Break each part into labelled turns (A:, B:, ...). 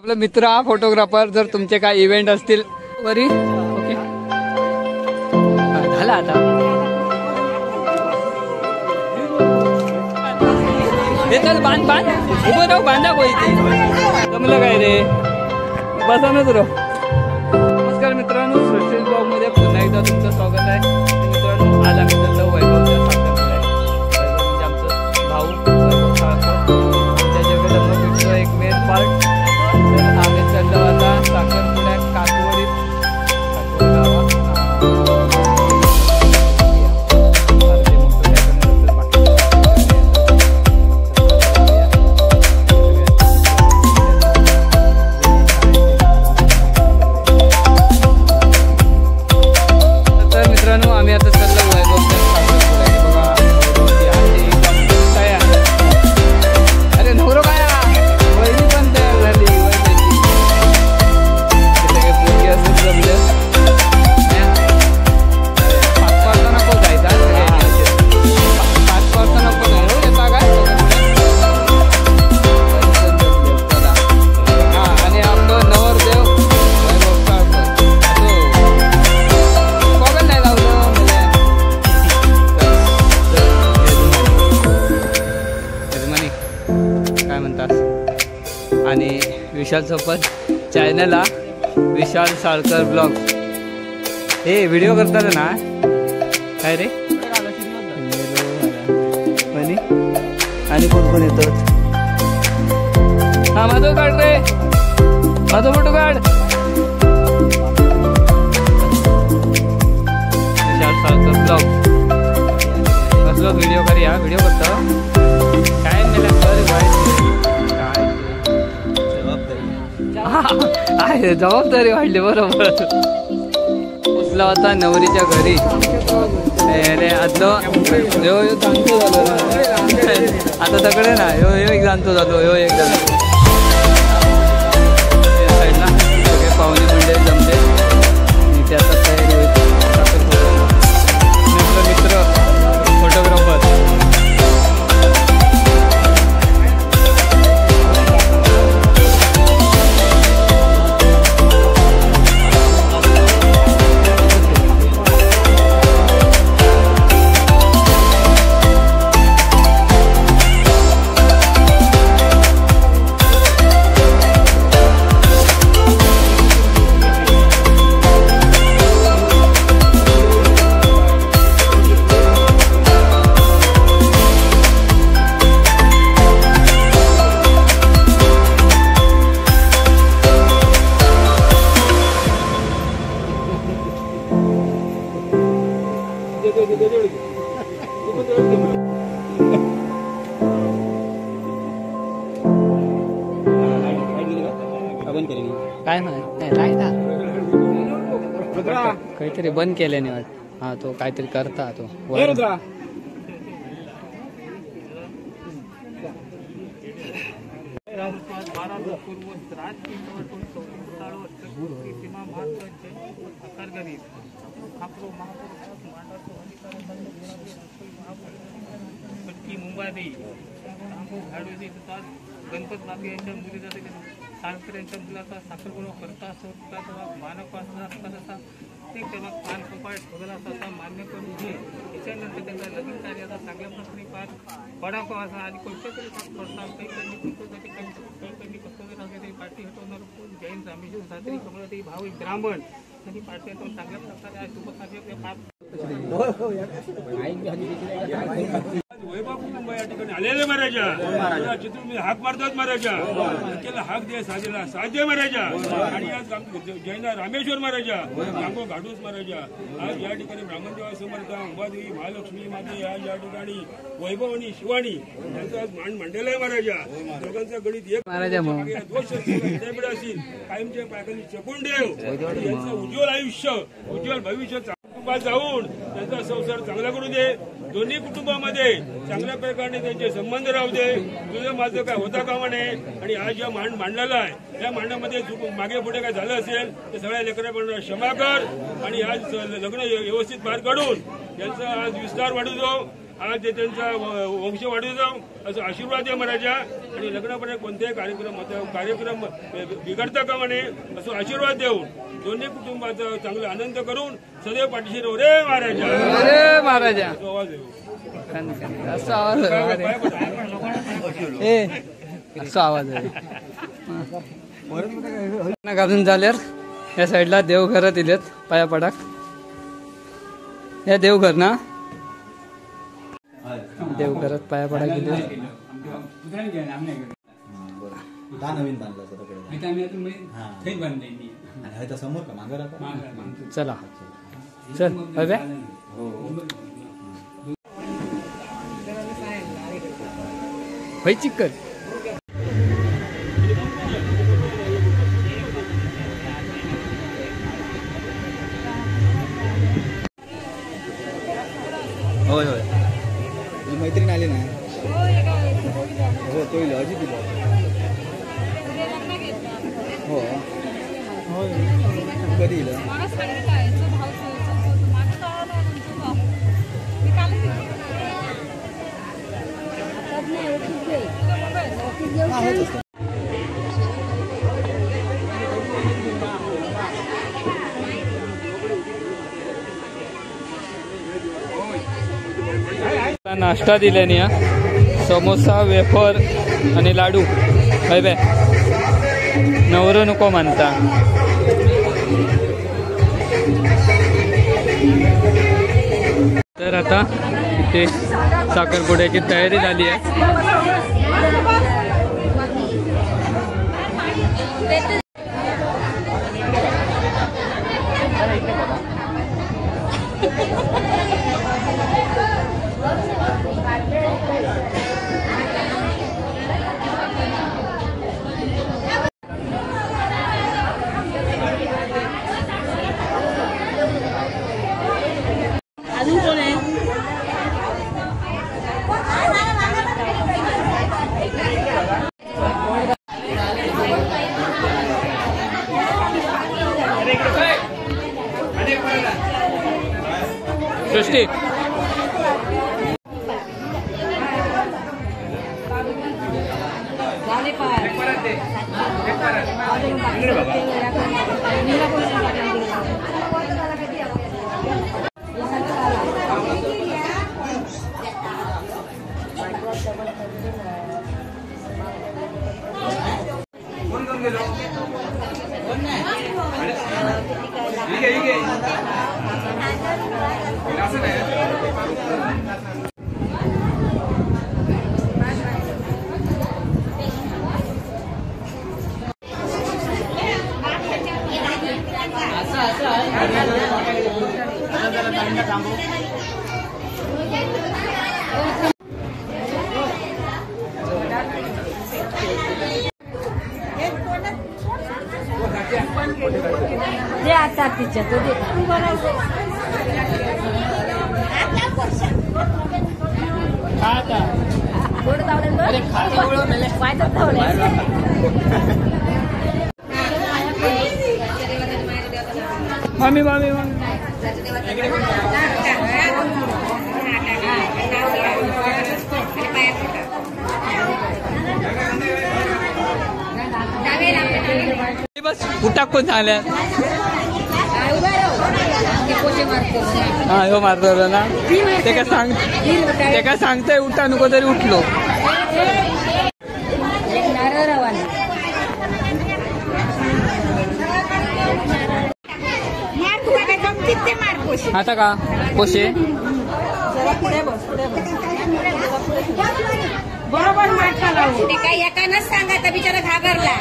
A: आपला मित्र हा फोटोग्राफर, जर तुमचे काय इव्हेंट असतील वरी ओके झाला आता हे चल बांध बांध उभं राहू बांधा गो इथे जमलं काय रे बसानच राहू. नमस्कार मित्रांनो, सृष्टी ब्लॉग मध्ये पुन्हा एकदा तुमचं स्वागत आहे. मित्रांनो आज आम्ही चाललो वैभवच्या साखरपुड्यात. म्हणजे आमचं भाऊ वैभव साखर त्याच्याकडे लग्न भेटतो एक मेन पार्ट. तर आम्ही चाललो आता साखरपुड्यात काकवडीत गावात. आणि विशाल सोबत चॅनल विशाल साळकर ब्लॉग. हे व्हिडिओ करतात ना काय रे आणि कोण कोण येतो. हा माझं काढ रे माझा फोटो काढ. विशाल साळकर ब्लॉग कसलो व्हिडिओ करूया व्हिडिओ करतो काय मला कर आहे जबाबदारी वाढली बरोबर. पोचला होता नवरीच्या घरी. अरे आदलो यो जाणतो झालो आता सगळे ना यो एक जाणतो झालो यो एक झालो. साईडला सगळे पाहुणे मंडळी जमले आणि त्याचा तयारी होती. मित्र फोटोग्राफर काय नाही काहीतरी बंद केल्याने वाट. हा तो काहीतरी करता तो मुंबई गणपत बापी यांच्या मुलीचा साखर यांच्या मुलाचा साखरपुडा करता असता तेव्हा मानक असता तसा ते तेव्हा पान कपाळ ठेवला असा मान्य करून घे. त्याच्यानंतर त्यांचा लगीन कार्याचा चांगल्या प्रकारे पार पडावा असा आणि कोणत्या तरी प्रस्ताव काही त्यांनी कुटुंबासाठी काही कसं तरी पार्टी हटवणार कोण जैन रामेश्वर सात्री कमळाती भाव ब्राह्मण त्यांनी पार्टी हटवून चांगल्या प्रकारे आज शुभकार्य पार वैभव कुटुंब या ठिकाणी आलेले महाराजा चित्रून मी हाक मारतात महाराजा त्याला हाक दे साजेला साध्य महाराजा. आणि आज जैना रामेश्वर महाराजा गांगो घाडूस महाराजा आज या ठिकाणी ब्राह्मणदेवा समर्थ अंबादेवी महालक्ष्मी माते या ठिकाणी वैभव आणि शिवानी यांचं आज मांडलेलं आहे महाराजा. दोघांचा गणित एक दोष असेल कायमच्या पायाखाली चकून ठेव. यांचं उज्ज्वल आयुष्य उज्ज्वल भविष्य जाऊन त्यांचा संसार चांगला करू दे. दोन्ही कुटुंबामध्ये चांगल्या प्रकारे त्यांचे संबंध राहू दे. तुझं माझं काय होता कामा नये. आणि आज या मांडलेला आहे या मांडामध्ये मागे पुढे काय झालं असेल ते सगळ्या लेकरांना क्षमा कर. आणि आज लग्न व्यवस्थित पार काढून यांचा आज विस्तार वाढू दो. आज ते त्यांचा वंश वाढू जाऊ असं आशीर्वाद आहे महाराजा आणि लग्नापर्यंत कोणत्याही कार्यक्रम बिघडता कामा नये असं आशीर्वाद देऊन दोन्ही कुटुंबाचा चांगला आनंद करून सदैव पाठीशी राहू रे महाराजा.
B: अरे महाराजा
A: आवाज येऊ
B: असा आवाज असा आवाज आहे घालून झाल्यावर या साईडला देवघरात दिलेत पाया पडाक. या देवघर ना देवघरात पाया पडाक गेले. चला चल बाय भाई चिकन
C: होय होय मैत्रीण आली ना हो तो लॉजी दिला हो कधी येईल
B: नाश्ता दिल्याने समोसा वेफर आणि लाडू बाय बाय नवरं नको म्हणता. तर आता इथे साखरपुड्याची तयारी झाली आहे. सृष्टी
D: आता तिच्या तो
B: मामी मामी मामी बस फुटाकून झाल्या. हा हो मारतो ना ते काय सांगताय उठा नको तरी उठलो. आता का पोशे
D: बरोबर ते काही एकानच सांगा तर बिचारा घाबरला.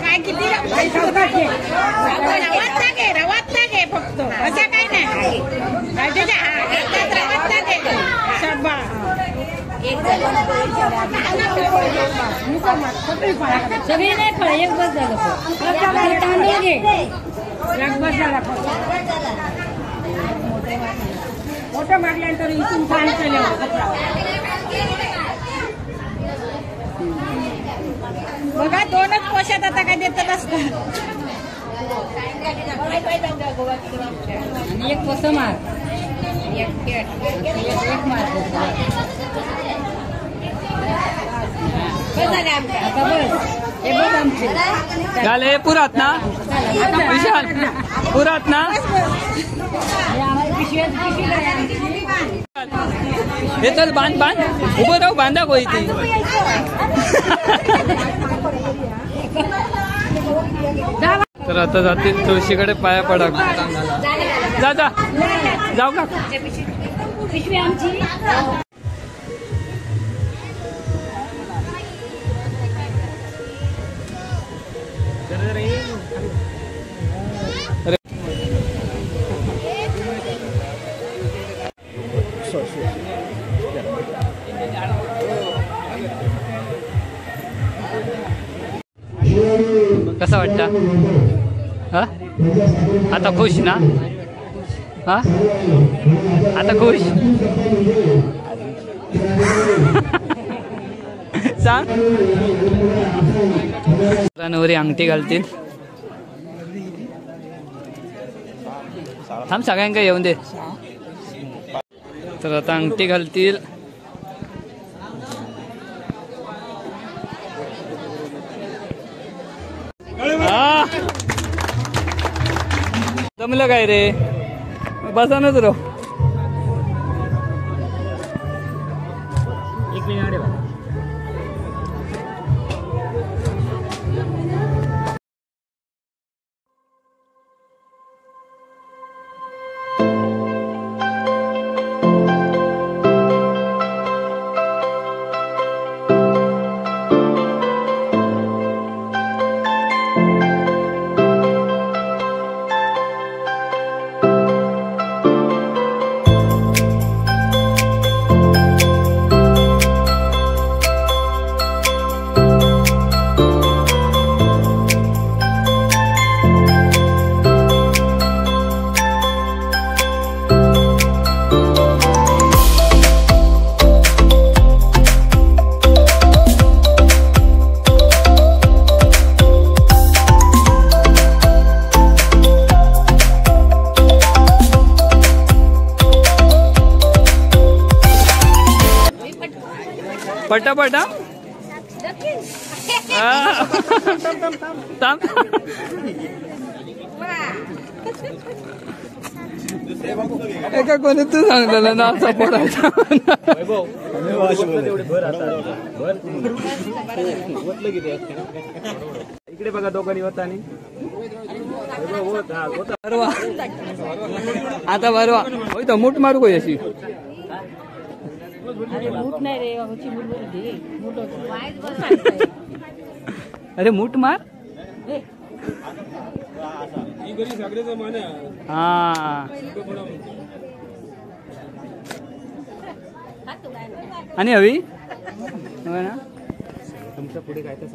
D: काय किती रवत लागे फक्त असं काही नाही. रवत लागे सगळे नाही फळ एक बस झालं तांदूळ घे बस झाला मोठं मागल्यानंतर इथून छान केलं. बघा 2च पोशात आता काय देतात असतात आणि एक पोस मार एक मार आता बस हे बघ आमचे
B: झाले पुरात ना विशाल पुरात ना हे चल बांध बांध उभं राहू बांधा कोई ती तर आता जातील तुळशीकडे पाया पडा जा जा जाऊ का
D: पिशवी आमची
B: कसा वाटतं हा आता खुश ना हा आता खुश सांग नवरी अंगठी घालतील थांब सगळ्यांका येऊन दे तर आता अंगठी घालतील जमलं काय रे बसानच रो एक मिनिट पटापटा एका कोणी तू सांगलेलं ना असा पडायचा
C: इकडे बघा दोघांनी होता आणि
B: आता बरवा होय तर मूठ मारू कोई अशी अरे मूठ मार हा आणि हवी ना
C: तुमच्या पुढे काय तर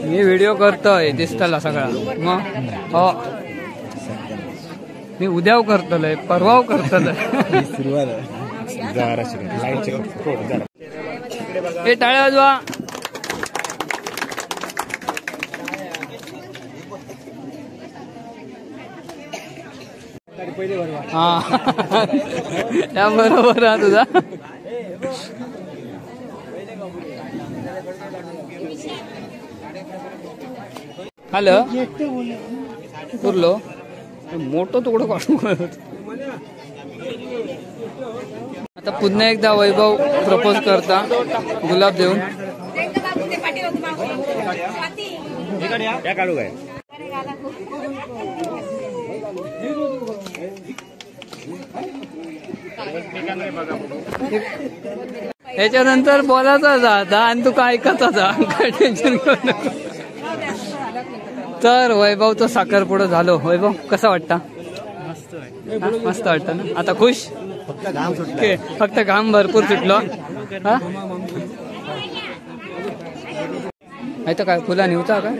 B: मी व्हिडिओ करतोय दिसतला सगळा मग हो मी उद्याव करतलोय परवाव करतलोय
C: सुरुवात
B: हे टाळ्या वाजवा हा त्या बरोबर हा तुझा हॅलो पुरलो मोठं तुकडं काढून आता पुन्हा एकदा वैभव प्रपोज करता गुलाब देऊन
C: काढू काय
B: याच्यानंतर बोलायचा जा आणि तू काय ऐकायचा जा काय टेन्शन घेऊ नको. तर वैभवचं साखरपुडा झालो. वैभव कसा वाटता? मस्त वाटतं ना. आता खुश? फक्त घाम भरपूर सुटलो. तर काय फुला निवता का?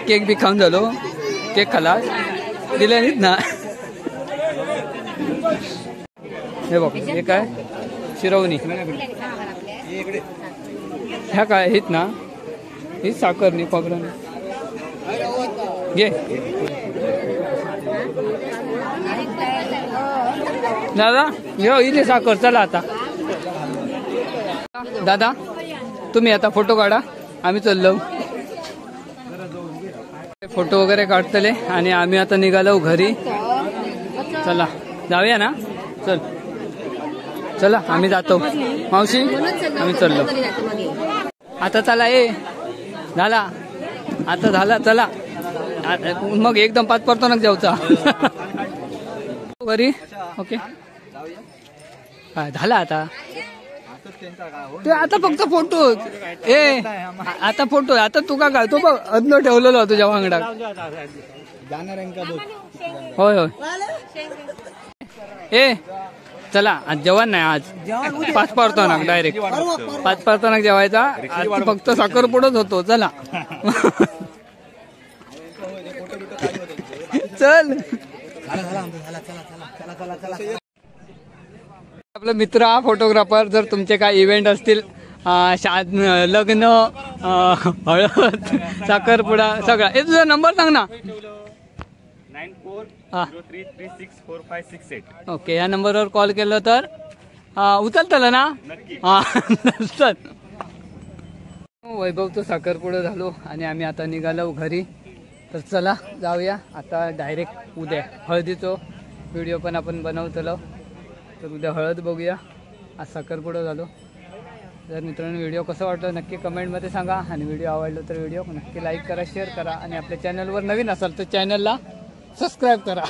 B: केक बी खाऊन झालो. केक खाला दिले नाहीत ना. हे बघ हे काय शिरवणी ह्या काय आहेत ना ही साखर नाही खोबरं घे दादा घेऊ इथे साखर चला आता दादा तुम्ही आता फोटो काढा आम्ही चाललो फोटो वगैरे काढतले आणि आम्ही आता निघालो घरी चला जाऊया ना चल चला आम्ही जातो मावशी आम्ही चाललो आता चला झाला आता झाला चला मग एकदम 5 परतो जाऊचा घरी ओके झाला आता ते आता फक्त फोटो आता फोटो आता तू का काय तो बघ अदलो ठेवलेलो तुझ्या वांगडा होय होय चला आज जेवण नाही आज 5 परतो डायरेक्ट 5 परतो जेवायचा आज फक्त साखरपुडाच होतो चला चल आपला मित्र हा फोटोग्राफर जर तुमचे काय इव्हेंट असतील लग्न हळद साखरपुडा सगळा हे तुझा नंबर सांग ना 9403364568 ओके या नंबरवर कॉल केलं तर उचलतं ना हा नसतात वैभवचं साखरपुडा झालो आणि आम्ही आता निघालो घरी तर चला जाऊया आता डायरेक्ट उद्या हळदीचं व्हिडिओ पण आपण बनवतलो तर उद्या हळद बघूया आज साखरपुडा झालो जर मित्रांनो व्हिडिओ कसं वाटलं नक्की कमेंटमध्ये सांगा आणि व्हिडिओ आवडला तर व्हिडिओ नक्की लाईक करा शेअर करा आणि आपल्या चॅनलवर नवीन असाल तर चॅनलला सबस्क्राईब करा